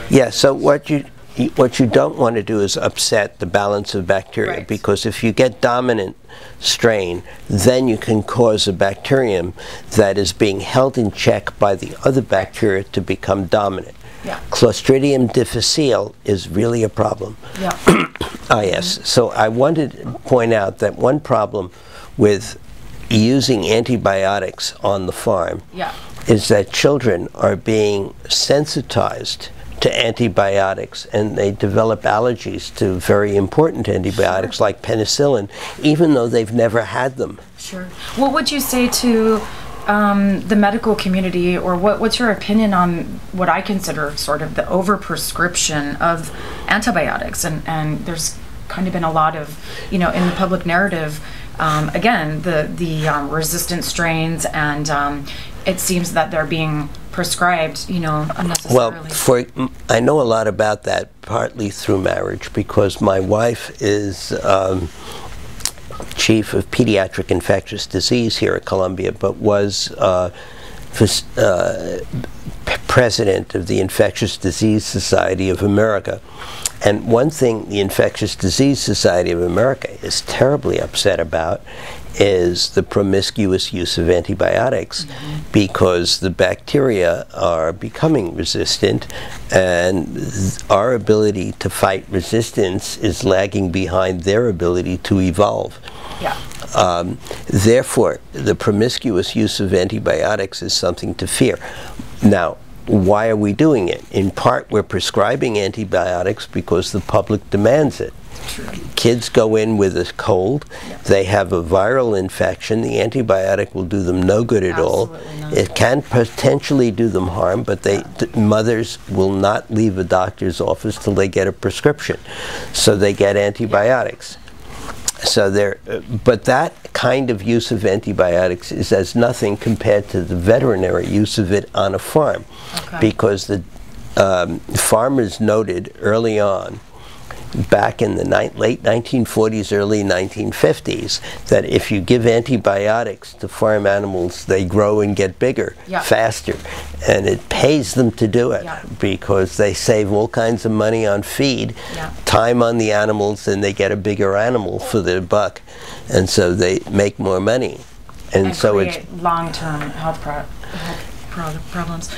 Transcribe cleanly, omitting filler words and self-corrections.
Yeah, so what you don't want to do is upset the balance of bacteria, Right. because if you get dominant strain, then you can cause a bacterium that is being held in check by the other bacteria to become dominant. Yeah. Clostridium difficile is really a problem. Yeah. Yes. So I wanted to point out that one problem with using antibiotics on the farm Yeah. is that children are being sensitized to antibiotics, and they develop allergies to very important antibiotics like penicillin, even though they've never had them. Sure. What would you say to the medical community, or what's your opinion on what I consider sort of the overprescription of antibiotics? And there's kind of been a lot of, in the public narrative, again, the resistant strains, and it seems that they're being prescribed, unnecessarily. Well, I know a lot about that, partly through marriage, because my wife is chief of pediatric infectious disease here at Columbia, but was president of the Infectious Disease Society of America. And one thing the Infectious Disease Society of America is terribly upset about is the promiscuous use of antibiotics, because the bacteria are becoming resistant, and our ability to fight resistance is lagging behind their ability to evolve. Yeah. Therefore, the promiscuous use of antibiotics is something to fear. Now, why are we doing it? In part, we're prescribing antibiotics because the public demands it. True. Kids go in with a cold, they have a viral infection, the antibiotic will do them no good at all. It can potentially do them harm, but mothers will not leave a doctor's office till they get a prescription. So they get antibiotics. So but that kind of use of antibiotics is as nothing compared to the veterinary use of it on a farm. Okay. Because the farmers noted early on, back in the late 1940s, early 1950s, that if you give antibiotics to farm animals, they grow and get bigger faster. And it pays them to do it because they save all kinds of money on feed, time on the animals, and they get a bigger animal for their buck. And so they make more money. And so create long-term health problems.